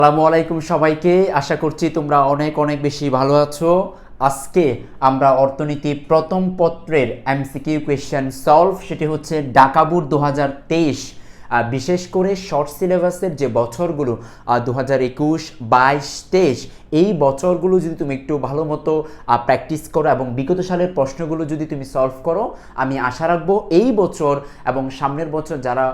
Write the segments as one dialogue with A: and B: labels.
A: আসসালামু আলাইকুম সবাইকে। আশা করছি তোমরা অনেক অনেক বেশি ভালো আছো। আজকে আমরা অর্থনীতি প্রথম পত্রের এমসিকিউ কোয়েশ্চেন সলভ, সেটি হচ্ছে ঢাকা বোর্ড 2023, বিশেষ করে শর্ট সিলেবাসের যে বছরগুলো 2021, 22, 23, এই বছরগুলো যদি তুমি একটু ভালো মতো প্র্যাকটিস করো এবং বিগত সালের প্রশ্নগুলো যদি তুমি সলভ করো, আমি আশা রাখবো এই বছর এবং সামনের বছর যারা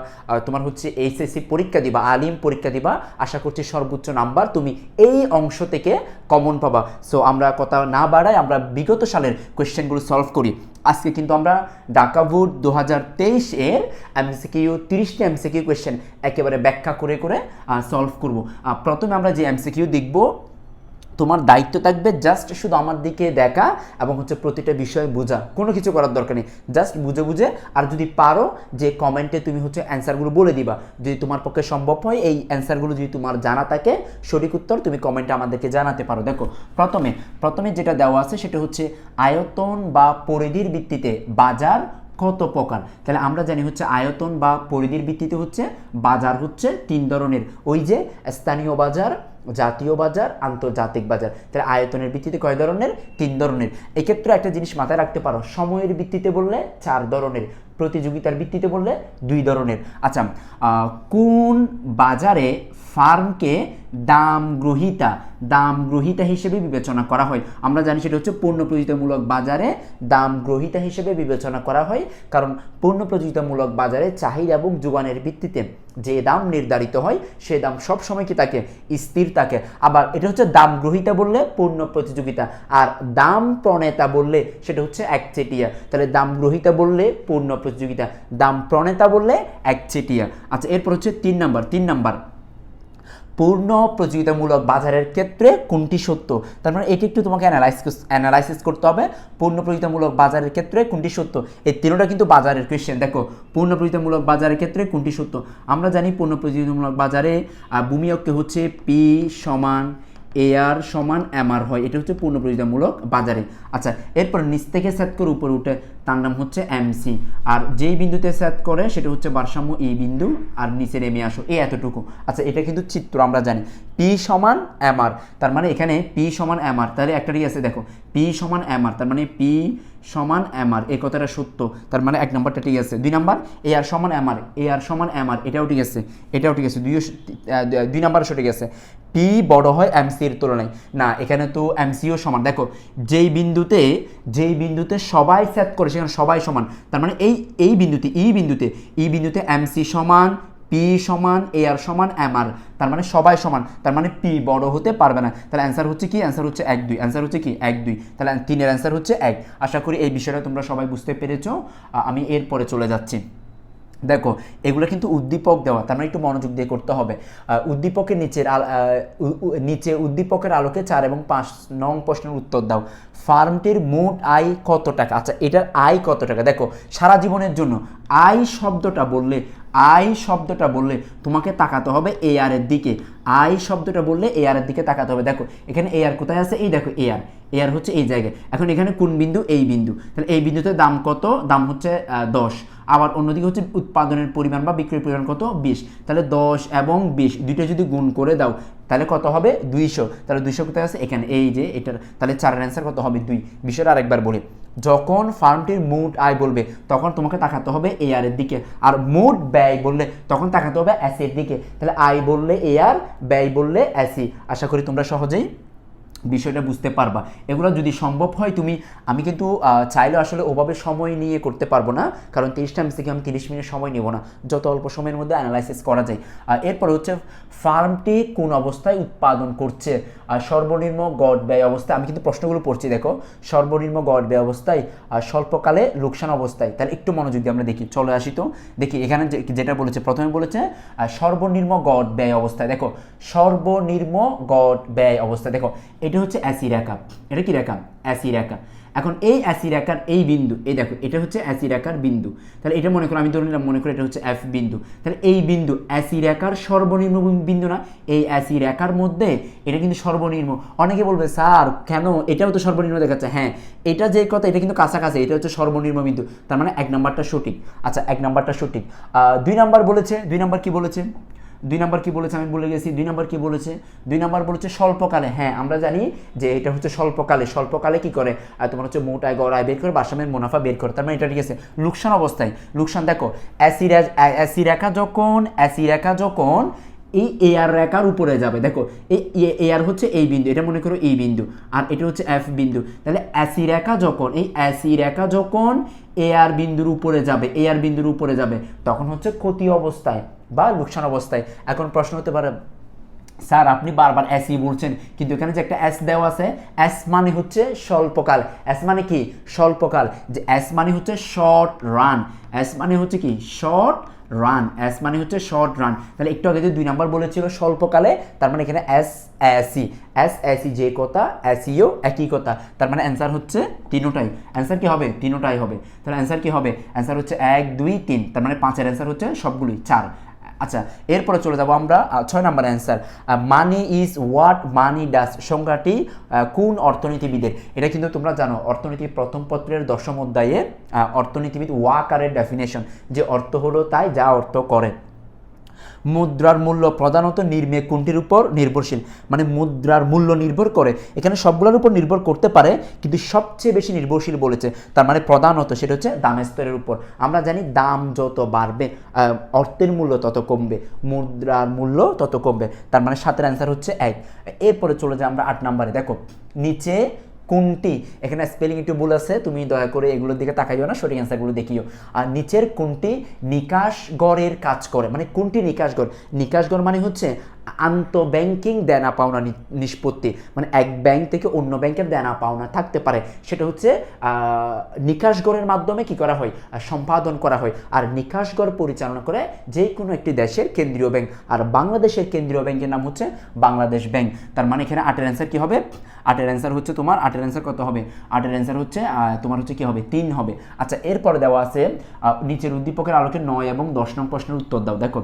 A: তোমার হচ্ছে এইচএসসি পরীক্ষা দিবা, আলিম পরীক্ষা দিবা, আশা করছি সর্বোচ্চ নাম্বার তুমি এই অংশ থেকে কমন পাবা। সো আমরা কথা না বাড়াই, আমরা বিগত সালের কোয়েশ্চেনগুলো সলভ করি। আজকে কিন্তু আমরা ঢাকা বোর্ড 2023 এর এমসিকিউ 30টি এমসিকিউ কোয়েশ্চেন একেবারে ব্যাখ্যা করে করে সলভ করব। প্রথমে আমরা যে এমসিকিউ দেখব, তোমার দায়িত্ব থাকবে জাস্ট শুধু আমার দিকে দেখা এবং হচ্ছে প্রতিটা বিষয় বোঝা, কোনো কিছু করার দরকার নেই, জাস্ট বুঝে বুঝে। আর যদি পারো যে কমেন্টে তুমি হচ্ছে অ্যান্সারগুলো বলে দিবা, যদি তোমার পক্ষে সম্ভব হয় এই অ্যান্সারগুলো যদি তোমার জানা থাকে, সঠিক উত্তর তুমি কমেন্টে আমাদেরকে জানাতে পারো। দেখো প্রথমে যেটা দেওয়া আছে সেটা হচ্ছে আয়তন বা পরিধির ভিত্তিতে বাজার কত প্রকার। তাহলে আমরা জানি হচ্ছে আয়তন বা পরিধির ভিত্তিতে হচ্ছে বাজার হচ্ছে তিন ধরনের, ওই যে স্থানীয় বাজার, জাতীয় বাজার, আন্তর্জাতিক বাজার। তাহলে আয়তনের ভিত্তিতে কয় ধরনের? তিন ধরনের। এক্ষেত্রে একটা জিনিস মাথায় রাখতে পারো, সময়ের ভিত্তিতে বললে চার ধরনের, প্রতিযোগিতার ভিত্তিতে বললে দুই ধরনের। আচ্ছা, কোন বাজারে ফার্মকে দাম গ্রহীতা হিসেবে বিবেচনা করা হয়? আমরা জানি সেটা হচ্ছে পূর্ণ প্রতিযোগিতামূলক বাজারে দাম গ্রহীতা হিসেবে বিবেচনা করা হয়, কারণ পূর্ণ প্রতিযোগিতামূলক বাজারে চাহিদা এবং যোগানের ভিত্তিতে যে দাম নির্ধারিত হয় সে দাম সবসময় কি থাকে? স্থির থাকে। আবার এটা হচ্ছে দাম গ্রহীতা বললে পূর্ণ প্রতিযোগিতা, আর দাম প্রণেতা বললে সেটা হচ্ছে একচেটিয়া। তাহলে দাম গ্রহীতা বললে পূর্ণ প্রতিযোগিতা, দাম প্রণেতা বললে একচেটিয়া। আচ্ছা, এরপর হচ্ছে তিন নাম্বার, পূর্ণ প্রতিযোগিতামূলক বাজারের ক্ষেত্রে কোনটি সত্য? তার মানে এটি একটু তোমাকে অ্যানালাইসিস করতে হবে। পূর্ণ প্রতিযোগিতামূলক বাজারের ক্ষেত্রে কোনটি সত্য? এই তিনটা কিন্তু বাজারের কোয়েশ্চেন। দেখো, পূর্ণ প্রতিযোগিতামূলক বাজারের ক্ষেত্রে কোনটি সত্য? আমরা জানি পূর্ণ প্রতিযোগিতামূলক বাজারে ভূমি অক্ষে হচ্ছে পি সমান এআর সমান এমআর হয়, এটা হচ্ছে পূর্ণ প্রতিযোগিতামূলক বাজারে। আচ্ছা, এরপর নিচ থেকে সেট করে উপরে উঠে, তার নাম হচ্ছে এমসি। আর যেই বিন্দুতে সেট করে সেটা হচ্ছে ভারসাম্য এই বিন্দু, আর নিচে নেমে আসো এই এতটুকু। আচ্ছা, এটা কিন্তু চিত্র আমরা জানি পি সমান এমআর, তার মানে এখানে পি সমান এমআর, তাহলে একটাই আছে দেখো পি সমান এমআর, তার মানে পি সমান এমআর, এই কথাটা সত্য, তার মানে এক নম্বরটা ঠিক আছে। দুই নাম্বার এ আর সমান এমআর, এটাও ঠিক আছে, দুই নাম্বার সঠিক আছে। পি বড় হয় এমসির তুলনায়, না এখানে তো এমসিও সমান। দেখো যেই বিন্দুতে সবাই সেট করে সেখানে সবাই সমান, তার মানে এই বিন্দুতে এমসি সমান পি সমান এ আর সমান এমআর, তার মানে সবাই সমান, তার মানে পি বড় হতে পারবে না। তাহলে অ্যান্সার হচ্ছে কি? অ্যান্সার হচ্ছে 1, 2। অ্যান্সার হচ্ছে কি? 1, 2। তাহলে 3-এর অ্যান্সার হচ্ছে 1। আশা করি এই বিষয়টা তোমরা সবাই বুঝতে পেরেছো। আমি এরপরে চলে যাচ্ছি। দেখো, এগুলো কিন্তু উদ্দীপক দেওয়া, তার মানে একটু মনোযোগ দিয়ে করতে হবে। উদ্দীপকের নিচে উদ্দীপকের আলোকে 4 এবং 5 নং প্রশ্নের উত্তর দাও। ফার্মটির মোট আয় কত টাকা? আচ্ছা, এটার আয় কত টাকা? দেখো, সারা জীবনের জন্য আয় শব্দটা বললে তোমাকে তাকাতে হবে এআর এর দিকে। আয় শব্দটা বললে এআর এর দিকে তাকাতে হবে। দেখো এখানে এআর কোথায় আছে? এই দেখো এআর হচ্ছে এই জায়গায়। এখন এখানে কোন বিন্দু? এই বিন্দু। তাহলে এই বিন্দুতে দাম কত? দাম হচ্ছে 10। আবার অন্যদিকে হচ্ছে উৎপাদনের পরিমাণ বা বিক্রয়ের পরিমাণ কত? 20। তাহলে 10 এবং 20 দুইটা যদি গুণ করে দাও তাহলে কত হবে? 200। তাহলে 200 কোথায় আছে? এখানে, এই যে এটার। তাহলে 4-এর অ্যান্সার কত হবে? 2। বিষয়টা আরেকবার বলি, যখন ফার্মটির মোট আয় বলবে তখন তোমাকে তাকাতে হবে এআর এর দিকে, আর মোট ব্যয় বললে তখন তাকাতে হবে এসি এর দিকে। তাহলে আয় বললে এআর, ব্যয় বললে এসি। আশা করি তোমরা সহজেই বিষয়টা বুঝতে পারবা। এগুলো যদি সম্ভব হয় আমি কিন্তু চাইলে আসলে ওভাবে সময় নিয়ে করতে পারবো না, কারণ 30টা এমসিকিউ আমি 30 মিনিট সময় নেব না, যত অল্প সময়ের মধ্যে অ্যানালাইসিস করা যায়। এরপর হচ্ছে ফার্মটি কোন অবস্থায় উৎপাদন করছে? সর্বনিম্ন গড় ব্যয় অবস্থায়। আমি কিন্তু প্রশ্নগুলো পড়ছি, দেখো সর্বনিম্ন গড় ব্যয় অবস্থায়, স্বল্পকালে লোকসান অবস্থায়। তাহলে একটু মনোযোগ দিয়ে আমরা দেখি, চলে আসি তো দেখি এখানে যেটা বলেছে, প্রথমে বলেছে সর্বনিম্ন গড় ব্যয় অবস্থায়। দেখো সর্বনিম্ন গড় ব্যয় অবস্থায়, দেখো এটা হচ্ছে এসি রেখা। এটা কি রেখা? এসি রেখা। এখন এই এসি রেখার এই বিন্দু, এই দেখো এটা হচ্ছে এসি রেখার বিন্দু। তাহলে এটা মনে করো, আমি ধরে নিলাম, মনে করি এটা হচ্ছে এফ বিন্দু। তাহলে এই বিন্দু এসি রেখার সর্বনিম্ন বিন্দু না? এই এসি রেখার মধ্যে এটা কিন্তু সর্বনিম্ন। অনেকে বলবে স্যার কেন, এটাও তো সর্বনিম্ন দেখাচ্ছে। হ্যাঁ, এটা যে কথা, এটা কিন্তু কাছাকাছি, এটা হচ্ছে সর্বনিম্ন বিন্দু, তার মানে 1 নাম্বারটা সঠিক। আচ্ছা, 1 নাম্বারটা সঠিক। 2 নাম্বার বলেছে, 2 নাম্বার কি বলেছে? 2 নাম্বার কি বলেছে আমি ভুলে গেছি, 2 নাম্বার কি বলেছে, 2 নাম্বার বলেছে স্বল্পকালে। হ্যাঁ আমরা জানি যে এটা হচ্ছে স্বল্পকালে কি করে তোমার হচ্ছে মোট আয় গড় আয় বের করে বাসামের মুনাফা বের করে, তার মানে এটা ঠিক আছে লোকসান অবস্থায়। লোকসান দেখো এসি রেখা যখন এই এআর রেখার উপরে যাবে, দেখো এই এআর হচ্ছে এই বিন্দু, এটা মনে করো এই বিন্দু, আর এটা হচ্ছে এফ বিন্দু, তাহলে এসি রেখা যখন এআর বিন্দুর উপরে যাবে তখন হচ্ছে ক্ষতি অবস্থায় বা লোকসান অবস্থায়। এখন প্রশ্ন হতে পারে স্যার আপনি বারবার এসই বলছেন, কিন্তু এখানে যে একটা এস দেওয়া আছে, এস মানে হচ্ছে স্বল্পকাল, এস মানে কি স্বল্পকাল, যে এস মানে হচ্ছে শর্ট রান, এস মানে হচ্ছে কি শর্ট রান, এস মানে হচ্ছে শর্ট রান। তাহলে একটু আগে যে 2 নাম্বার বলেছিল স্বল্পকালে, তার মানে এখানে এস এসি যে কথা, এসইও একই কথা, তার মানে অ্যান্সার হচ্ছে তিনোটাই। অ্যান্সার কি হবে? তিনোটাই হবে। তাহলে অ্যান্সার কি হবে? অ্যান্সার হচ্ছে 1 2 3, তার মানে 5-এর অ্যান্সার হচ্ছে সবগুলোই 4। আচ্ছা এরপরে চলে যাব আমরা 6 number answer. Money is what money does সংজ্ঞাটি কোন অর্থনীতিবিদের? এটা কিন্তু তোমরা জানো অর্থনীতির প্রথম পত্রের 10ম অধ্যায়ে অর্থনীতিবিদ ওয়াকারের ডেফিনেশন, যে অর্থ হলো তাই যা অর্থ করে। মুদ্রার মূল্য প্রধানত নির্মে কোনটির উপর নির্ভরশীল, মানে মুদ্রার মূল্য নির্ভর করে, এখানে সবগুলোর উপর নির্ভর করতে পারে কিন্তু সবচেয়ে বেশি নির্ভরশীল বলেছে, তার মানে প্রধানত সেটা হচ্ছে দামের স্তরের উপর। আমরা জানি দাম যত বাড়বে অর্থের মূল্য তত কমবে, মুদ্রার মূল্য তত কমবে, তার মানে 7-এর অ্যান্সার হচ্ছে 1। এরপরে চলে যাই আমরা 8 নম্বরে। দেখো নিচে কোনটি, এখানে স্পেলিং একটু ভুল আছে, তুমি দয়া করে এগুলোর দিকে তাকাইও না, সঠিক অ্যান্সারগুলো দেখিও। আর নিচের কোনটি নিকাশ গড়ের কাজ করে, মানে কোনটি নিকাশ গড়? নিকাশ গড় মানে হচ্ছে আন্তঃব্যাংকিং দেনা পাওনা নিষ্পত্তি, মানে এক ব্যাংক থেকে অন্য ব্যাংকের দেনা পাওনা থাকতে পারে, সেটা হচ্ছে নিকাশ গড়ের মাধ্যমে কি করা হয়? সম্পাদন করা হয়। আর নিকাশ গড় পরিচালনা করে যে কোনো একটি দেশের কেন্দ্রীয় ব্যাংক, আর বাংলাদেশের কেন্দ্রীয় ব্যাংকের নাম হচ্ছে বাংলাদেশ ব্যাংক। তার মানে এখানে 8-এর অ্যান্সার কি হবে? 8-এর অ্যান্সার হচ্ছে তোমার 8-এর অ্যান্সার কত হবে? 8-এর অ্যান্সার হচ্ছে তোমার হচ্ছে কি হবে? 3 হবে। আচ্ছা এরপরে দেওয়া আছে নিচের উদ্দীপকের আলোকে 9 এবং 10 নং প্রশ্নের উত্তর দাও। দেখো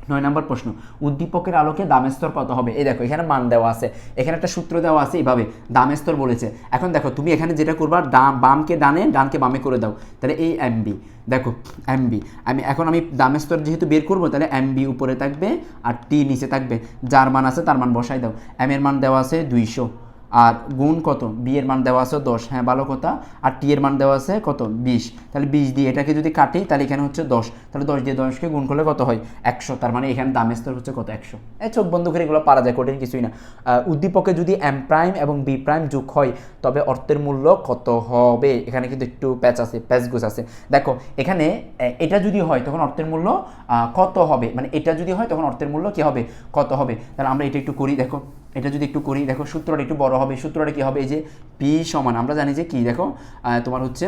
A: 9 নম্বর প্রশ্ন, উদ্দীপকের আলোকে দামের স্তর কত হবে? এই দেখো এখানে মান দেওয়া আছে, এখানে একটা সূত্র দেওয়া আছে, এইভাবে দামের স্তর বলেছে। এখন দেখো তুমি এখানে যেটা করবা, বামকে ডানে ডানকে বামে করে দাও, তাহলে এই এমবি, দেখো এমবি, আমি দামের স্তর যেহেতু বের করবো, তাহলে এমবি উপরে থাকবে আর টি নিচে থাকবে, যার মান আছে তার মান বসাই দাও। এম এর মান দেওয়া আছে 200, আর গুণ কত? বি এর মান দেওয়া আছে 10, হ্যাঁ ভালো কথা, আর টি এর মান দেওয়া আছে কত? 20, তাহলে 20 দিয়ে এটাকে যদি কাটি তাহলে এখানে হচ্ছে 10, তাহলে 10 দিয়ে 10কে গুণ করলে কত হয়? 100, তার মানে এখানে দামের স্তর হচ্ছে কত? 100। চোখ বন্ধ করে এগুলো পারা যায়, কঠিন কিছুই না। উদ্দীপকে যদি এম প্রাইম এবং বি প্রাইম যোগ হয় তবে অর্থের মূল্য কত হবে? এখানে কিন্তু একটু প্যাচগুছ আছে। দেখো এখানে এটা যদি হয় তখন অর্থের মূল্য কত হবে, মানে এটা যদি হয় তখন অর্থের মূল্য কি হবে? কত হবে? তাহলে আমরা এটা একটু করি, দেখো এটা যদি একটু করি, দেখো সূত্রটা একটু বড় হবে। সূত্রটা কি হবে? এই যে পি সমান, আমরা জানি যে কি, দেখো তোমার হচ্ছে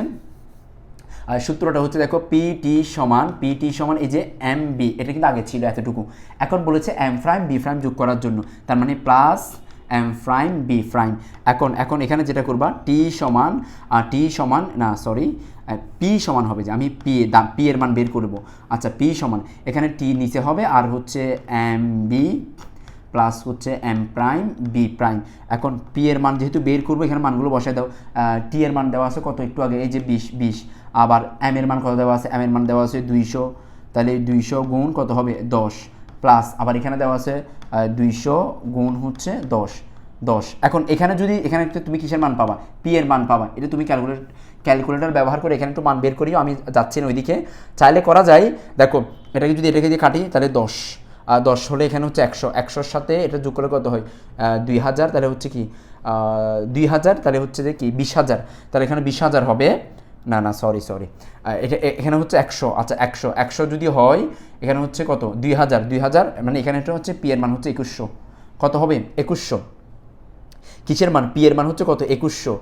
A: সূত্রটা হচ্ছে দেখো পিটি সমান এই যে এম বি, এটা কিন্তু আগে ছিল এতটুকু, এখন বলেছে এম প্রাইম বি প্রাইম যোগ করার জন্য, তার মানে plus M prime B prime. এখন এখানে যেটা করবা, টি সমান না সরি পি সমান হবে, যে আমি পি এর মান বের করব। আচ্ছা পি সমান, এখানে টি নিচে হবে আর হচ্ছে এম বি প্লাস হচ্ছে এম প্রাইম বি প্রাইম। এখন পি এর মান যেহেতু বের করবো, এখানে মানগুলো বসায় দাও। টি এর মান দেওয়া আছে কত? একটু আগে এই যে 20, আবার এম এর মান কত দেওয়া আছে? এম এর মান দেওয়া আছে 200, তাহলে 200 গুণ কত হবে? 10, প্লাস আবার এখানে দেওয়া আছে 200 গুণ হচ্ছে 10। এখন এখানে তুমি কিসের মান পাবা? পি এর মান পাবা। এটা তুমি ক্যালকুলেটর ব্যবহার করে এখানে একটু মান বের করিও, আমি যাচ্ছি না ওইদিকে, চাইলে করা যায়। দেখো এটাকে দিয়ে কাটি তাহলে 10 হলে এখানে হচ্ছে 100, সাথে এটা যোগ করলে কত হয়? 2000, তাহলে হচ্ছে কি 2000, তাহলে হচ্ছে যে কি 20,000, তাহলে এখানে 20,000 হবে না সরি এটা এখানে হচ্ছে 100। আচ্ছা 100 যদি হয় এখানে হচ্ছে কত? 2000, মানে এখানে এটা হচ্ছে পি এর মান হচ্ছে 2100, কত হবে? 2100। কিসের মান? পি এর মান হচ্ছে কত? 2100,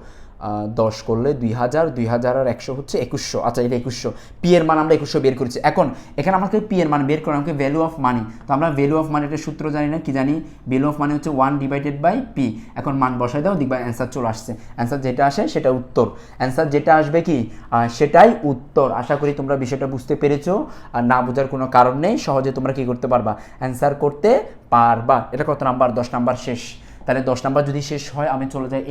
A: 10 করলে 2000 আর 100 হচ্ছে 2100। আচ্ছা এটা 2100, পি এর মান আমরা 2100 বের করেছি। এখন এখানে আমাকে পি এর মান বের করে আমাকে ভ্যালু অফ মানি, তো আমরা ভ্যালু অফ মানিটার সূত্র জানি না, কি জানি? ভ্যালু অফ মানি হচ্ছে 1/পি। এখন মান বসাই দাও, দেখবা অ্যান্সার চলে আসছে। অ্যান্সার যেটা আসে সেটা উত্তর, অ্যান্সার যেটা আসবে কি সেটাই উত্তর। আশা করি তোমরা বিষয়টা বুঝতে পেরেছো, আর না বোঝার কোনো কারণ নেই, সহজে তোমরা কি করতে পারবা? অ্যান্সার করতে পারবা। এটা কত নাম্বার? 10 নাম্বার শেষ। তাহলে 10 নাম্বার যদি শেষ হয়, আমি চলে যাই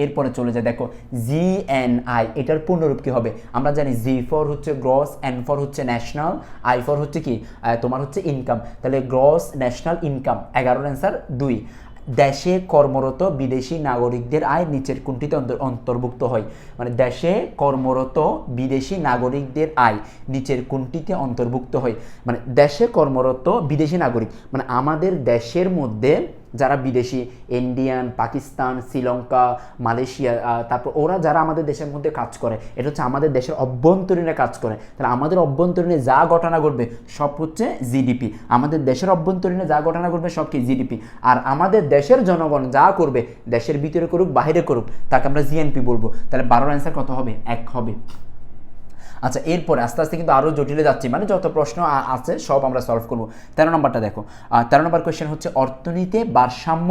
A: এরপরে চলে যায় দেখো জিএনআই, এটার পূর্ণরূপ কি হবে? আমরা জানি জি ফর হচ্ছে গ্রস, এন ফর হচ্ছে ন্যাশনাল, আই ফর হচ্ছে কি তোমার হচ্ছে ইনকাম। তাহলে গ্রস ন্যাশনাল ইনকাম, 11 অ্যান্সার 2। দেশে কর্মরত বিদেশি নাগরিকদের আয় নিচের কোনটিতে অন্তর্ভুক্ত হয়? মানে দেশে কর্মরত বিদেশি নাগরিকদের আয় নিচের কোনটিতে অন্তর্ভুক্ত হয়? মানে দেশে কর্মরত বিদেশি নাগরিক মানে আমাদের দেশের মধ্যে যারা বিদেশি, ইন্ডিয়ান, পাকিস্তান, শ্রীলঙ্কা, মালয়েশিয়া, তারপর ওরা যারা আমাদের দেশের মধ্যে কাজ করে, এটা হচ্ছে আমাদের দেশের অভ্যন্তরীণে কাজ করে। তাহলে আমাদের অভ্যন্তরীণে যা ঘটনা ঘটবে সব হচ্ছে জিডিপি। আমাদের দেশের অভ্যন্তরীণে যা ঘটনা ঘটবে সব কি জিডিপি। আর আমাদের দেশের জনগণ যা করবে, দেশের ভিতরে করুক বাহিরে করুক, তাকে আমরা জিএনপি বলবো। তাহলে 12 অ্যান্সার কত হবে? 1 হবে। আচ্ছা, এরপরে আস্তে আস্তে কিন্তু আরও জটিলে যাচ্ছি, মানে যত প্রশ্ন আছে সব আমরা সলভ করবো। 13 নম্বরটা দেখো, 13 নম্বর কোয়েশ্চেন হচ্ছে অর্থনীতিতে ভারসাম্য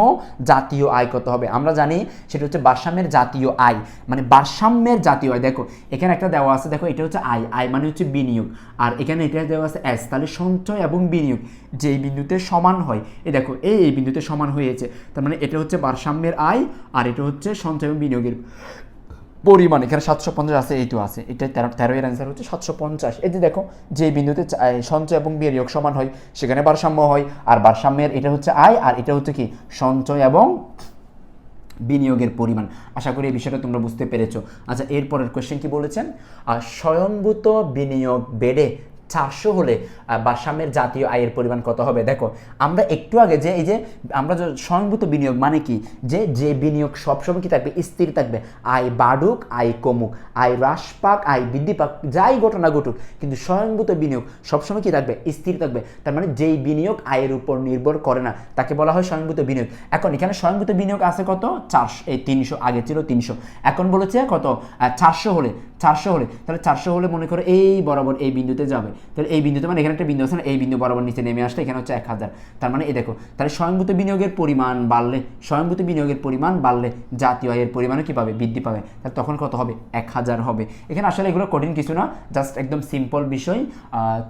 A: জাতীয় আয় কত হবে? আমরা জানি সেটা হচ্ছে ভারসাম্যের জাতীয় আয়, মানে ভারসাম্যের জাতীয় আয়। দেখো এখানে একটা দেওয়া আছে, দেখো এটা হচ্ছে আয়, আয় মানে হচ্ছে বিনিয়োগ, আর এখানে এটা দেওয়া আছে এস, তাহলে সঞ্চয় এবং বিনিয়োগ যেই বিন্দুতে সমান হয়, এই দেখো এই বিন্দুতে সমান হয়েছে, তার মানে এটা হচ্ছে ভারসাম্যের আয় আর এটা হচ্ছে সঞ্চয় এবং বিনিয়োগের পরিমাণ। এখানে 750 আছে, এই তো আছে, এটা 13 এর অ্যান্সার হচ্ছে 750। এই যে দেখো যে বিন্দুতে সঞ্চয় এবং বিনিয়োগ সমান হয় সেখানে ভারসাম্য হয়, আর ভারসাম্যের এটা হচ্ছে আয় আর এটা হচ্ছে কি সঞ্চয় এবং বিনিয়োগের পরিমাণ। আশা করি এই বিষয়টা তোমরা বুঝতে পেরেছো। আচ্ছা, এরপরের কোয়েশ্চেন কি বলেছেন? স্বয়ংভূত বিনিয়োগ বেড়ে 400 হলে ভারসাম্যের জাতীয় আয়ের পরিমাণ কত হবে? দেখো আমরা একটু আগে যে এই যে আমরা স্বয়ংভূত বিনিয়োগ মানে কি, যে বিনিয়োগ সবসময় কি থাকবে? স্থির থাকবে। আয় বাড়ুক আয় কমুক, আয় হ্রাস পাক আয় বৃদ্ধি পাক, যাই ঘটনা ঘটুক, কিন্তু স্বয়ংভূত বিনিয়োগ সবসময় কি থাকবে? স্থির থাকবে। তার মানে যেই বিনিয়োগ আয়ের উপর নির্ভর করে না তাকে বলা হয় স্বয়ংভূত বিনিয়োগ। এখন এখানে স্বয়ংভূত বিনিয়োগ আছে কত? 400, এই 300, আগে ছিল 300, এখন বলেছে কত? 400 হলে। 400 হলে, তাহলে 400 হলে মনে করো এই বরাবর এই বিন্দুতে যাবে, তাহলে এই বিন্দুতে মানে এখানে একটা বিন্দু আছে না, এই বিন্দু বরাবর নিচে নেমে আসলে এখানে হচ্ছে 1000। তার মানে এই দেখো, তাহলে স্বয়ংভূত বিনিয়োগের পরিমাণ বাড়লে, স্বয়ংভূত বিনিয়োগের পরিমাণ বাড়লে জাতীয় আয়ের পরিমাণও কী পাবে? বৃদ্ধি পাবে। তাহলে তখন কত হবে? 1000 হবে। এখানে আসলে এগুলো কঠিন কিছু না, জাস্ট একদম সিম্পল বিষয়।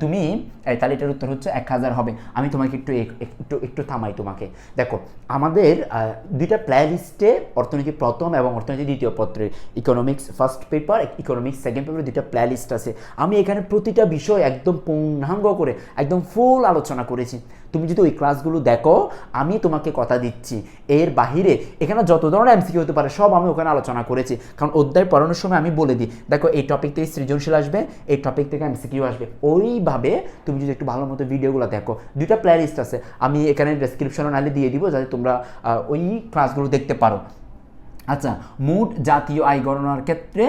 A: তুমি তাহলে এটার উত্তর হচ্ছে 1000 হবে। আমি তোমাকে একটু থামাই তোমাকে। দেখো আমাদের দুইটা প্লে লিস্টে অর্থনীতি প্রথম এবং অর্থনীতি দ্বিতীয় পত্রের economics first paper, economics second paper দুইটা প্লে লিস্ট আছে। আমি এখানে প্রতিটা বিষয় একদম পূর্ণাঙ্গ করে একদম ফুল আলোচনা করেছি। তুমি যদি ওই ক্লাসগুলো দেখো, আমি তোমাকে কথা দিচ্ছি এর বাহিরে এখানে যত ধরনের এমসিকিউ হতে পারে সব আমি ওখানে আলোচনা করেছি। কারণ অধ্যায় পড়ানোর সময় আমি বলে দিই, দেখো এই টপিক থেকে সৃজনশীল আসবে, এই টপিক থেকে এমসিকিউ আসবে। ওইভাবে তুমি যদি একটু ভালো মতো ভিডিওগুলো দেখো, দুইটা প্লে লিস্ট আছে, আমি এখানে ডেসক্রিপশনে নালে দিয়ে দিব যাতে তোমরা ওই ক্লাসগুলো দেখতে পারো। আচ্ছা, মোট জাতীয় আয় গণনার ক্ষেত্রে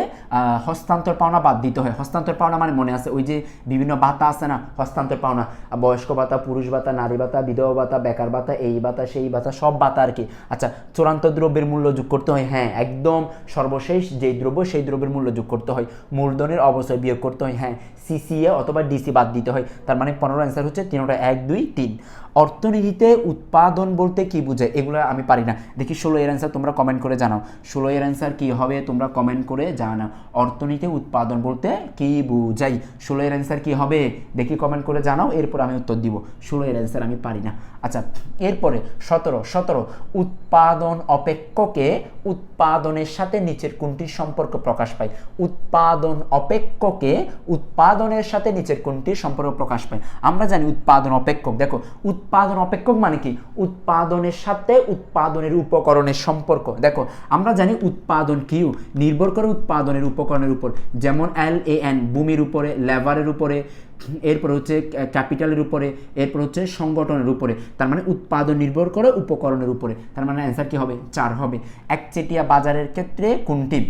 A: হস্তান্তর পাওনা বাদ দিতে হয়। হস্তান্তর পাওনা মানে মনে আছে ওই যে বিভিন্ন ভাতা আছে না, হস্তান্তর পাওনা, বয়স্ক ভাতা, পুরুষ ভাতা, নারী ভাতা, বিধবা ভাতা, বেকার ভাতা, এই ভাতা সেই ভাতা, সব ভাতা আর কি। আচ্ছা, চূড়ান্ত দ্রব্যের মূল্য যোগ করতে হয়, হ্যাঁ একদম সর্বশেষ যেই দ্রব্য সেই দ্রব্যের মূল্য যোগ করতে হয়। মূলধনের অবশ্যই বিয়োগ করতে হয়, হ্যাঁ সিসিএ অথবা ডিসি বাদ দিতে হয়। তার মানে 15 অ্যান্সার হচ্ছে 3টা 1 2 3। অর্থনীতিতে উৎপাদন বলতে কি বোঝায়? এগুলো আমি পারি না, দেখি 16 এর অ্যান্সার তোমরা কমেন্ট করে জানাও। 16 এর অ্যান্সার কী হবে তোমরা কমেন্ট করে জানাও। অর্থনীতিতে উৎপাদন বলতে কি বোঝাই? 16 এর অ্যান্সার কী হবে দেখি কমেন্ট করে জানাও, এরপর আমি উত্তর দিব। 16 এর অ্যান্সার আমি পারি না। আচ্ছা, এরপরে 17 উৎপাদন অপেক্ষকে উৎপাদনের সাথে নিচের কোনটির সম্পর্ক প্রকাশ পায়? উৎপাদন অপেক্ষকে উৎপাদনের সাথে নিচের কোনটির সম্পর্ক প্রকাশ পায়? আমরা জানি উৎপাদন অপেক্ষক, দেখো উৎপাদন অপেক্ষক মানে কি? উৎপাদনের সাথে উৎপাদনের উপকরণের সম্পর্ক। দেখো আমরা জানি উৎপাদন কিউ নির্ভর করে উৎপাদনের উপকরণের উপর, যেমন LAN ভূমির উপরে, লেবারের উপরে, এরপর হচ্ছে ক্যাপিটালের উপরে, এরপর হচ্ছে সংগঠনের উপরে। তার মানে উৎপাদন নির্ভর করে উপকরণের উপরে। তার মানে অ্যান্সার কি হবে? 4 হবে। একচেটিয়া বাজারের ক্ষেত্রে কোনটি?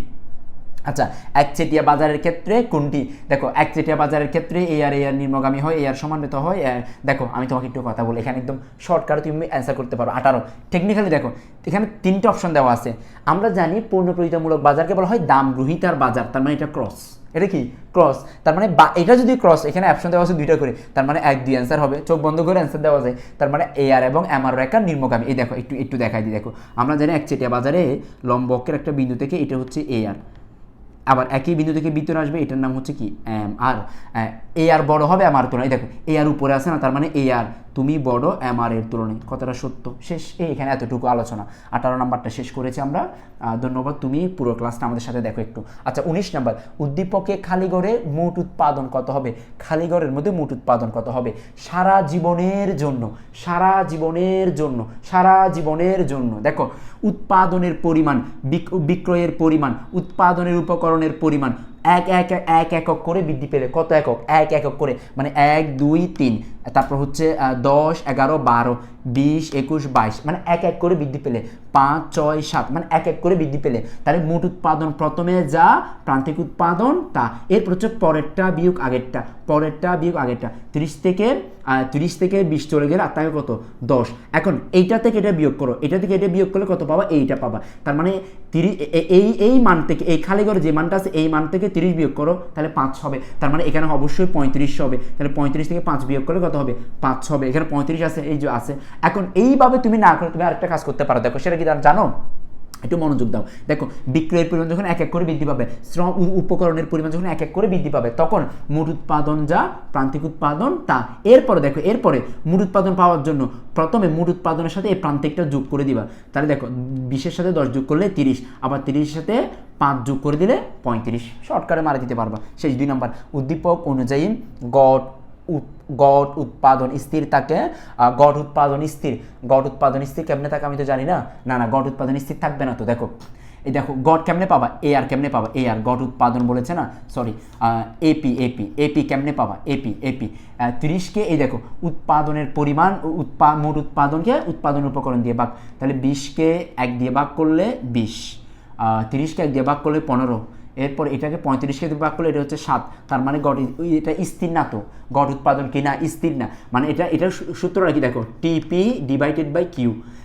A: আচ্ছা, একচেটিয়া বাজারের ক্ষেত্রে কোনটি? দেখো একচেটিয়া বাজারের ক্ষেত্রে এআর নিম্নগামী হয়, এআর সমান্বিত হয়। দেখো আমি তোমাকে একটু কথা বলি, এখানে একদম শর্টকাটে তুমি অ্যান্সার করতে পারো। 18 টেকনিক্যালি দেখো এখানে 3টে অপশন দেওয়া আছে। আমরা জানি পূর্ণ প্রতিযোগিতামূলক বাজারকে বলা হয় দাম গ্রহীতার বাজার, তার মানে এটা ক্রস, এটা কি ক্রস। তার মানে এটা যদি ক্রস, এখানে অপশন দেওয়া আছে 2টা করে, তার মানে 1 2 অ্যান্সার হবে। চোখ বন্ধ করে অ্যান্সার দেওয়া যায়। তার মানে এআর এবং এমআর রেখার নিম্নগামী। এই দেখো একটু দেখাই দিই। দেখো আমরা জানি একচেটিয়া বাজারে লম্ব অক্ষের একটা বিন্দু থেকে এটা হচ্ছে এআর, আবার একই বিন্দু থেকে ভিতরে আসবে, এটার নাম হচ্ছে কি আর এ আর বড় হবে আমার তুলনায়। দেখো এ আর উপরে আছে না, তার মানে এ আর তুমি বড় MR এর তুলনায়। কথাটা সত্য। শেষ। এখানে এতটুকু আলোচনা। 18 নাম্বারটা শেষ করেছি আমরা। ধন্যবাদ। তুমি পুরো ক্লাসটা আমাদের সাথে দেখো একটু। আচ্ছা 19 নাম্বার, উদ্দীপকে খালি ঘরে মোট উৎপাদন কত হবে? খালি ঘরের মধ্যে মোট উৎপাদন কত হবে? সারা জীবনের জন্য, সারা জীবনের জন্য, সারা জীবনের জন্য দেখো উৎপাদনের পরিমাণ, বিক্রয়ের পরিমাণ, উৎপাদনের উপকরণের পরিমাণ এক একক করে বৃদ্ধি পেলে। কত একক? এক একক করে, মানে 1 2 3, তারপর হচ্ছে 10 11 12 20 21 22, মানে এক এক করে বৃদ্ধি পেলে। 5 6 7, মানে এক এক করে বৃদ্ধি পেলে। তাহলে মোট উৎপাদন প্রথমে যা প্রান্তিক উৎপাদন তা, এরপর হচ্ছে পরেরটা বিয়োগ আগেরটা, পরেরটা বিয়োগ আগেরটা। 30 থেকে 20 চলে গেলে আর থাকে কত? 10। এখন এইটা থেকে এটা বিয়োগ করো, এটা থেকে এটা বিয়োগ করলে কত পাবা? এইটা পাবা। তার মানে 30, এই মান থেকে, এই খালি ঘরে যে মানটা আছে এই মান থেকে 30 বিয়োগ করো, তাহলে 5 হবে। তার মানে এখানে অবশ্যই 35 হবে। তাহলে 35 থেকে 5 বিয়োগ করলে কত হবে? 5 হবে। এখানে 35 আছে, এই যে আছে। এখন এইভাবে তুমি না করে তুমি আরেকটা কাজ করতে পারো। দেখো সেটা কি জানো? একটু মনোযোগ দাও। দেখো বিক্রয়ের পরিমাণ যখন এক এক করে বৃদ্ধি পাবে, শ্রম উপকরণের পরিমাণ যখন এক এক করে বৃদ্ধি পাবে, তখন মোট উৎপাদন যা প্রান্তিক উৎপাদন তা। এরপরে দেখো, এরপরে মোট উৎপাদন পাওয়ার জন্য প্রথমে মোট উৎপাদনের সাথে এই প্রান্তিকটা যোগ করে দিবা। তাহলে দেখো 20-এর সাথে 10 যোগ করলে 30, আবার 30-এর সাথে 5 যোগ করে দিলে 35। শর্টকাটে মারা দিতে পারবা। শেষ 2 নাম্বার, উদ্দীপক অনুযায়ী গড় উৎপাদন স্থির থাকে। গড় উৎপাদন স্থির কেমনে থাকে আমি তো জানি না। না গড় উৎপাদন স্থির থাকবে না তো। দেখো এই দেখো গড় কেমনে পাবা? AR কেমনে পাবা? AR গড় উৎপাদন বলেছে না, সরি AP কেমনে পাবা? AP 30কে এই দেখো উৎপাদনের পরিমাণ, মোট উৎপাদনকে উৎপাদন উপকরণ দিয়ে ভাগ। তাহলে 20কে 1 দিয়ে ভাগ করলে 20, 30কে 1 দিয়ে ভাগ করলে 15, এরপর এটাকে 35কে ভাগ করলে এটা হচ্ছে 7। তার মানে এটা স্থির না তো। গড় উৎপাদন কি না? স্থির না। মানে এটার সূত্রটা কি দেখো, TP ডিভাইডেড বাই Q।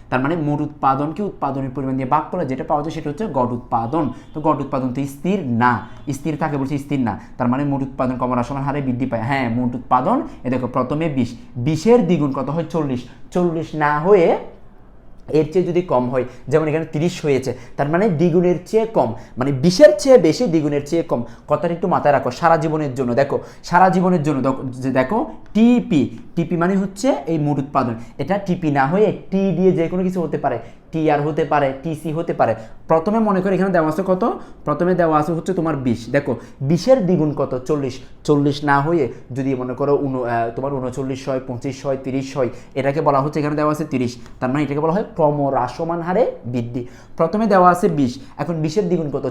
A: তার মানে মোট উৎপাদনকে উৎপাদনের পরিমাণ দিয়ে ভাগ করলে যেটা পাওয়া যায় সেটা হচ্ছে গড় উৎপাদন। তো গড় উৎপাদন তো স্থির না, স্থির থাকে বলছি, স্থির না। তার মানে মোট উৎপাদন কমার সমান হারে বৃদ্ধি পায়। হ্যাঁ, মোট উৎপাদন দেখো প্রথমে 20-এর দ্বিগুণ কত হয়? 40 না হয়ে এর চেয়ে যদি কম হয়, যেমন এখানে 30 হয়েছে, তার মানে দ্বিগুণের চেয়ে কম, মানে 20-এর চেয়ে বেশি, দ্বিগুণের চেয়ে কম। কথাটা একটু মাথায় রাখো। সারা জীবনের জন্য দেখো, সারা জীবনের জন্য দেখো টিপি মানে হচ্ছে এই মোট উৎপাদন। এটা টিপি না হয়ে টি দিয়ে যে কোনো কিছু হতে পারে, TR হতে পারে, TC হতে পারে। প্রথমে মনে করি এখানে দেওয়া আছে কত? প্রথমে দেওয়া আছে হচ্ছে তোমার 20। দেখো 20-এর দ্বিগুণ কত? 40 না হয়ে যদি মনে করো তোমার 39 হয়, 25 হয়, 30 হয়, এটাকে বলা হচ্ছে, এখানে দেওয়া আছে 30, তার মানে এটাকে বলা হয় ক্রমহ্রাসমান হারে বৃদ্ধি। প্রথমে দেওয়া আছে 20, এখন 20-এর দ্বিগুণ কত?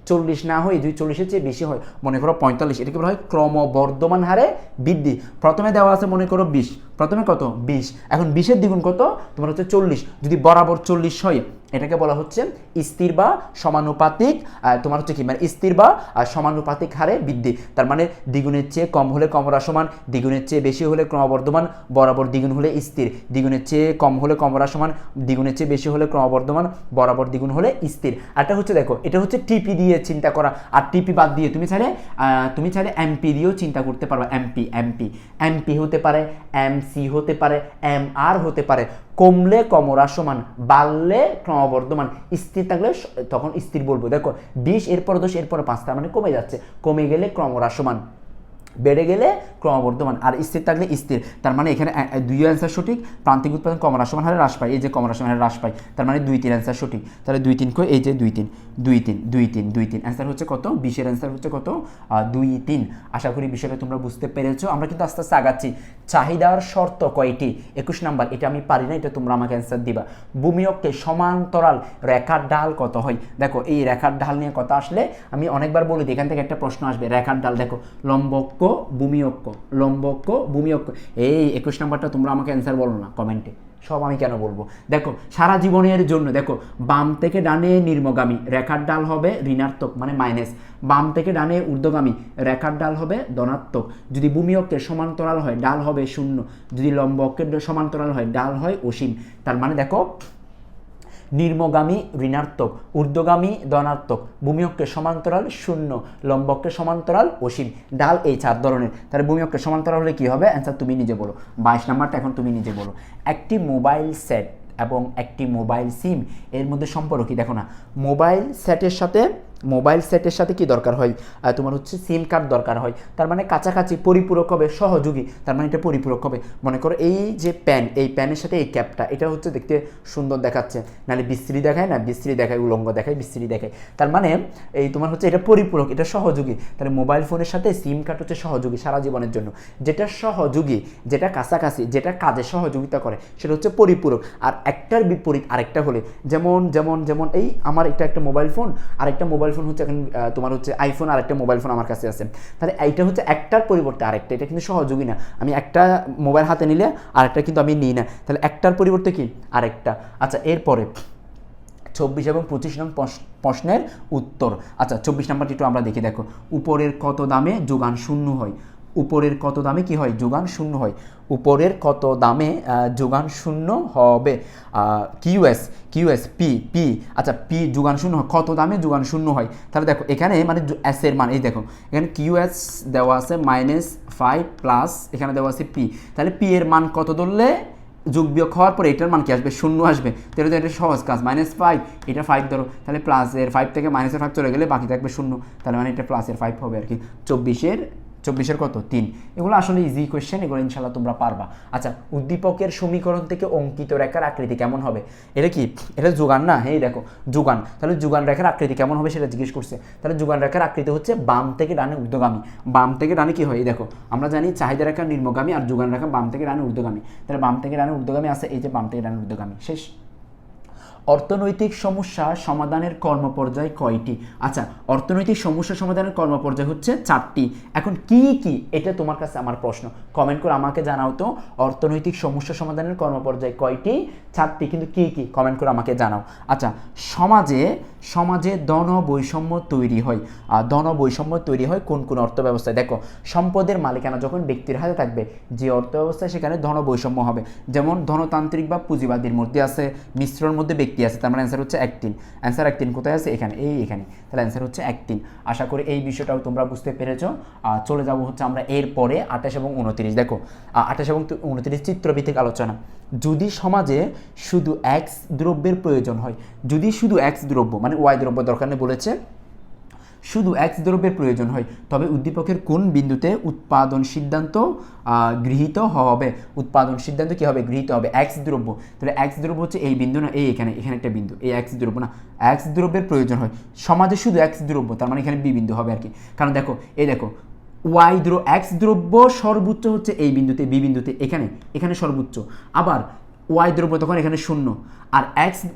A: 40 না হয়ে যদি 40-এর চেয়ে বেশি হয়, মনে করো 45, এটাকে বলা হয় ক্রমবর্ধমান হারে বৃদ্ধি। প্রথমে দেওয়া আছে মনে করো 20, প্রথমে কত? 20, এখন 20-এর দ্বিগুণ কত? তোমার হচ্ছে 40, যদি বরাবর 40 হয়, এটাকে বলা হচ্ছে স্থির বা সমানুপাতিক, তোমার হচ্ছে কি, মানে স্থির বা সমানুপাতিক হারে বৃদ্ধি। তার মানে দ্বিগুণের চেয়ে কম হলে ক্রমহ্রাসমান, দ্বিগুণের চেয়ে বেশি হলে ক্রমবর্ধমান, বরাবর দ্বিগুণ হলে স্থির, দ্বিগুণের চেয়ে কম হলে ক্রমহ্রাসমান, দ্বিগুণের চেয়ে বেশি হলে ক্রমবর্ধমান, বরাবর দ্বিগুণ হলে স্থির। আরটা হচ্ছে দেখো, এটা হচ্ছে টিপি দিয়ে চিন্তা করা, আর টিপি বাদ দিয়ে তুমি চাইলে এমপি দিয়েও চিন্তা করতে পারবে। এমপি হতে পারে, MC হতে পারে, MR হতে পারে। কমলে ক্রমহ্রাসমান, বাড়লে ক্রমবর্ধমান, স্থির থাকলে তখন স্থির বলবো। দেখো 20 এরপর 10 এরপর 5, তার মানে কমে যাচ্ছে, কমে গেলে ক্রমহ্রাসমান, বেড়ে গেলে ক্রমবর্ধমান, আর স্থির থাকলে স্থির। তার মানে এখানে 2 অ্যান্সার সঠিক। প্রান্তিক উৎপাদন ক্রমহ্রাসমান হারে হ্রাস পায়, এই যে ক্রমহ্রাসমান হারে হ্রাস পায়, তার মানে 2 3 অ্যান্সার সঠিক। তাহলে 2 3 কই? এই যে 2 3 অ্যান্সার হচ্ছে কত? 20-এর অ্যান্সার হচ্ছে কত? 2 3। আশা করি বিষয়টা তোমরা বুঝতে পেরেছো। আমরা কিন্তু আস্তে আস্তে আগাচ্ছি। চাহিদার শর্ত কয়টি? 21 নাম্বার। এটা আমি পারি না, এটা তোমরা আমাকে অ্যান্সার দিবা। ভূমি অক্ষে সমান্তরাল রেখার ঢাল কত হয়? দেখো এই রেখার ঢাল নিয়ে কথা আসলে আমি অনেকবার বলি, এখান থেকে একটা প্রশ্ন আসবে, রেখার ঢাল। দেখো লম্ব অক্ষ, ভূমি অক্ষ, লম্ব অক্ষ, ভূমি অক্ষ। এই 21 নাম্বারটা তোমরা আমাকে অ্যান্সার বলো না কমেন্টে, সব আমি কেন বলবো? দেখো সারা জীবনের জন্য দেখো বাম থেকে ডানে নিম্নগামী রেখার ঢাল হবে ঋণাত্মক, মানে মাইনাস। বাম থেকে ডানে ঊর্ধ্বগামী রেখার ঢাল হবে ধনাত্মক। যদি ভূমি অক্ষের সমান্তরাল হয় ঢাল হবে 0, যদি লম্ব অক্ষের সমান্তরাল হয় ঢাল হয় অসীম। তার মানে দেখো নিম্নগামী ঋণাত্মক, ঊর্ধ্বগামী ধনাত্মক, ভূমি অক্ষের সমান্তরাল 0, লম্ব অক্ষের সমান্তরাল অসীম, ঢাল এই 4 ধরনের। তাহলে ভূমি অক্ষের সমান্তরাল হলে কি হবে? অ্যান্সার তুমি নিজে বলো। 22 নাম্বারটা এখন তুমি নিজে বলো। একটি মোবাইল সেট এবং একটি মোবাইল সিম এর মধ্যে সম্পর্ক কি? দেখো না, মোবাইল সেটের সাথে মোবাইল সেটের সাথে কি দরকার হয়, তোমার হচ্ছে সিম কার্ড দরকার হয়। তার মানে কাছাকাছি, পরিপূরক হবে, সহযোগী, তার মানে এটা পরিপূরক হবে। মনে করো এই যে প্যান, এই প্যানের সাথে এই ক্যাপটা, এটা হচ্ছে দেখতে সুন্দর দেখাচ্ছে, নাহলে বিশ্রী দেখায় না, বিশ্রী দেখায়, উলঙ্গ দেখায়, বিশ্রী দেখায়। তার মানে এই তোমার হচ্ছে এটা পরিপূরক, এটা সহযোগী। তাহলে মোবাইল ফোনের সাথে সিম কার্ড হচ্ছে সহযোগী সারা জীবনের জন্য। যেটা সহযোগী, যেটা কাছাকাছি, যেটা কাজে সহযোগিতা করে, সেটা হচ্ছে পরিপূরক। আর একটার বিপরীত আরেকটা হলে, যেমন যেমন যেমন এই আমার এটা একটা মোবাইল ফোন, আর একটা মোবাইল ফোন হচ্ছে এখন তোমার হচ্ছে আইফোন, আর একটা মোবাইল ফোন আমার কাছে আছে। তাহলে এইটা হচ্ছে একটার পরিবর্তে আরেকটা, এটা কিন্তু সহযোগী না। আমি একটা মোবাইল হাতে নিলে আরেকটা কিন্তু আমি নিই না, তাহলে একটার পরিবর্তে কি আরেকটা। আচ্ছা, এরপরে 24 এবং 25 নং প্রশ্নের উত্তর। আচ্ছা, 24 নম্বরটি একটু আমরা দেখি। দেখো, উপরের কত দামে যোগান শূন্য হয়? উপরের কত দামে কি হয়? যোগান শূন্য হয়। উপরের কত দামে যোগান শূন্য হবে? QS P. আচ্ছা, পি যোগান শূন্য হয়, কত দামে যোগান শূন্য হয়? তাহলে দেখো এখানে মানে এস এর মান, এই দেখো এখানে কিউএস দেওয়া আছে -5 প্লাস এখানে দেওয়া আছে পি। তাহলে পি এর মান কত ধরলে যোগ বিয়োগ হওয়ার পরে এটার মান কি আসবে? শূন্য আসবে। তাহলে তো এটা সহজ কাজ, -5, এটা 5 ধরো, তাহলে প্লাসের 5 থেকে মাইনাসের 5 চলে গেলে বাকি থাকবে শূন্য, তাহলে মানে এটা প্লাসের 5 হবে আর কি। 24-এর কত? 3। এগুলো আসলে ইজি কোয়েশ্চেন, এগুলো ইনশাল্লাহ তোমরা পারবা। আচ্ছা, উদ্দীপকের সমীকরণ থেকে অঙ্কিত রেখার আকৃতি কেমন হবে? এটা কি? এটা যোগান না? হ্যাঁ, দেখো যোগান। তাহলে যোগান রেখার আকৃতি কেমন হবে সেটা জিজ্ঞেস করছে। তাহলে যোগান রেখার আকৃতি হচ্ছে বাম থেকে ডানে ঊর্ধ্বগামী। বাম থেকে ডানে কি হয়? এই দেখো, আমরা জানি চাহিদা রেখা নিম্নগামী, আর যোগান রেখা বাম থেকে ডানে ঊর্ধ্বগামী। তাহলে বাম থেকে ডানে ঊর্ধ্বগামী আছে, এই যে বাম থেকে ডানে ঊর্ধ্বগামী। শেষ। অর্থনৈতিক সমস্যা সমাধানের কর্মপর্যায় কয়টি? আচ্ছা, অর্থনৈতিক সমস্যা সমাধানের কর্মপর্যায় হচ্ছে 4টি। এখন কি কি, এটা তোমার কাছে আমার প্রশ্ন, কমেন্ট করে আমাকে জানাও তো। অর্থনৈতিক সমস্যা সমাধানের কর্মপর্যায় কয়টি? 4টি, কিন্তু কি কি কমেন্ট করে আমাকে জানাও। আচ্ছা, সমাজে ধন বৈষম্য তৈরি হয়। ধন বৈষম্য তৈরি হয় কোন কোন অর্থ ব্যবস্থায়? দেখো, সম্পদের মালিকানা যখন ব্যক্তির হাতে থাকবে, যে অর্থ ব্যবস্থায়, সেখানে ধন বৈষম্য হবে। যেমন ধনতান্ত্রিক বা পুঁজিবাদীর মধ্যে আছে, মিশ্রর মধ্যে ব্যক্তি আছে, তার মানে অ্যান্সার হচ্ছে 1-3। অ্যান্সার 1-3 কোথায় আছে? এখানে, এখানে। তাহলে অ্যান্সার হচ্ছে 1-3। আশা করি এই বিষয়টাও তোমরা বুঝতে পেরেছো। চলে যাব হচ্ছে আমরা এরপরে 28 এবং 29। দেখো, 28 এবং 29 চিত্রভিত্তিক আলোচনা। যদি সমাজে শুধু এক্স দ্রব্যের প্রয়োজন হয়, যদি শুধু এক্স দ্রব্য মানে ওয়াই দ্রব্য দরকার নেই বলেছে, শুধু এক্স দ্রব্যের প্রয়োজন হয়, তবে উদ্দীপকের কোন বিন্দুতে উৎপাদন সিদ্ধান্ত গৃহীত হবে? উৎপাদন সিদ্ধান্ত কি হবে? গৃহীত হবে। এক্স দ্রব্য, তাহলে এক্স দ্রব্য হচ্ছে এই বিন্দু না, এখানে একটা বিন্দু, এই এক্স দ্রব্য না, এক্স দ্রব্যের প্রয়োজন হয় সমাজে শুধু এক্স দ্রব্য, তার মানে এখানে বি বিন্দু হবে আর কি। কারণ দেখো, দেখো এক্স দ্রব্য সর্বোচ্চ হচ্ছে এই বিন্দুতে, বি বিন্দুতে, এখানে সর্বোচ্চ। আবার ওয়াই দ্রব্য তখন এখানে 0, আর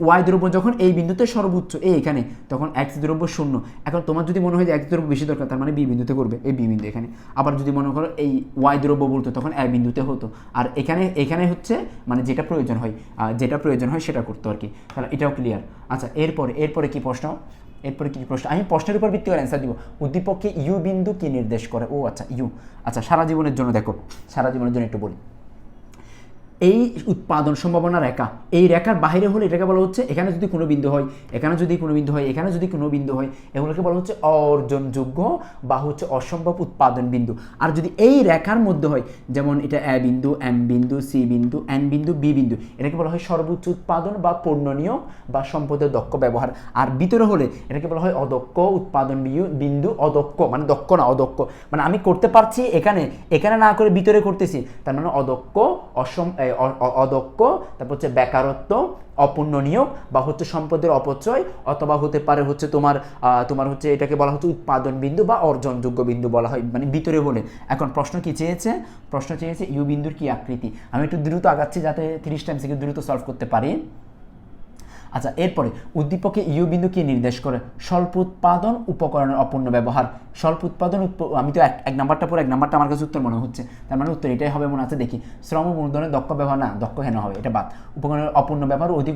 A: ওয়াই দ্রব্য যখন এই বিন্দুতে সর্বোচ্চ, এখানে, তখন এক্স দ্রব্য 0। এখন তোমার যদি মনে হয় যে এক্স দ্রব্য বেশি দরকার, তার মানে বি বিন্দুতে করবে, এই বি বিন্দু এখানে। আবার যদি মনে করো এই ওয়াই দ্রব্য বলতো, তখন এ বিন্দুতে হতো। আর এখানে হচ্ছে মানে যেটা প্রয়োজন হয় সেটা করতো আর কি। তাহলে এটাও ক্লিয়ার। আচ্ছা, এরপরে কি প্রশ্ন? আমি প্রশ্নের উপর ভিত্তি করে অ্যান্সার দিব। উদ্দীপককে ইউ বিন্দু কি নির্দেশ করে? ও আচ্ছা, ইউ। আচ্ছা, সারা জীবনের জন্য দেখো, সারা জীবনের জন্য একটু বলি। এই উৎপাদন সম্ভাবনা রেখা, এই রেখার বাইরে হলে এটাকে বলা হচ্ছে, এখানে যদি কোনো বিন্দু হয়, এখানে যদি কোনো বিন্দু হয়, এখানে যদি কোনো বিন্দু হয়, এগুলোকে বলা হচ্ছে অর্জনযোগ্য বা হচ্ছে অসম্ভব উৎপাদন বিন্দু। আর যদি এই রেখার মধ্যে হয়, যেমন এটা এ বিন্দু, এম বিন্দু, সি বিন্দু, এন বিন্দু, বি বিন্দু, এটাকে বলা হয় সর্বোচ্চ উৎপাদন বা পূর্ণনীয় বা সম্পদের দক্ষ ব্যবহার। আর ভিতরে হলে এটাকে বলা হয় অদক্ষ উৎপাদন বিন্দু। অদক্ষ মানে দক্ষ না, অদক্ষ মানে আমি করতে পারছি এখানে না করে ভিতরে করতেছি, তার মানে অদক্ষ, অদক্ষ, তারপর হচ্ছে বেকারত্ব, অপূর্ণ নিয়োগ বা হচ্ছে সম্পদের অপচয়, অথবা হতে পারে হচ্ছে তোমার হচ্ছে এটাকে বলা হচ্ছে উৎপাদন বিন্দু বা অর্জনযোগ্য বিন্দু বলা হয়, মানে ভিতরে হলে। এখন প্রশ্ন কি চেয়েছে? প্রশ্ন চেয়েছে ইউ বিন্দুর কি আকৃতি। আমি একটু দ্রুত আগাচ্ছি যাতে 30 টাইম থেকে দ্রুত সলভ করতে পারি। আচ্ছা, এরপরে উদ্দীপকে ইউ বিন্দু কি নির্দেশ করে? স্বল্প উৎপাদন উপকরণের অপূর্ণ ব্যবহার। স্বল্প উৎপাদন, আমি তো এক নাম্বারটা পরে এক নাম্বারটা আমার কাছে উত্তর মনে হচ্ছে, তার মানে উত্তর এটাই হবে মনে আছে। দেখি, শ্রম মূলধনের দক্ষ ব্যবহার না, দক্ষ হেন হবে, এটা বাদ। উপকরণের অপূর্ণ ব্যবহার, অধিক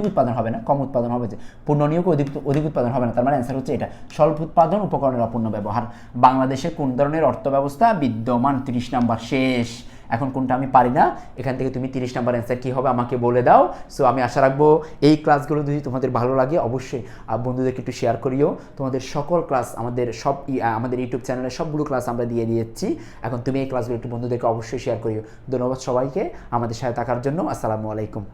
A: উৎপাদন হবে না, কম উৎপাদন হবে, যে পূর্ণনীয়ক অধিক উৎপাদন হবে না, তার মানে অ্যান্সার হচ্ছে এটা, স্বল্প উৎপাদন উপকরণের অপূর্ণ ব্যবহার। বাংলাদেশে কোন ধরনের অর্থ ব্যবস্থা বিদ্যমান? 30 নাম্বার শেষ। এখন কোনটা আমি পারি না, এখান থেকে তুমি 30 নাম্বার অ্যান্সার কী হবে আমাকে বলে দাও। সো আমি আশা রাখবো এই ক্লাসগুলো যদি তোমাদের ভালো লাগে, অবশ্যই বন্ধুদেরকে একটু শেয়ার করিও। তোমাদের সকল ক্লাস আমাদের ইউটিউব চ্যানেলে সবগুলো ক্লাস আমরা দিয়ে দিয়েছি। এখন তুমি এই ক্লাসগুলো একটু বন্ধুদেরকে অবশ্যই শেয়ার করিও। ধন্যবাদ সবাইকে আমাদের সাথে থাকার জন্য। আসসালামু আলাইকুম।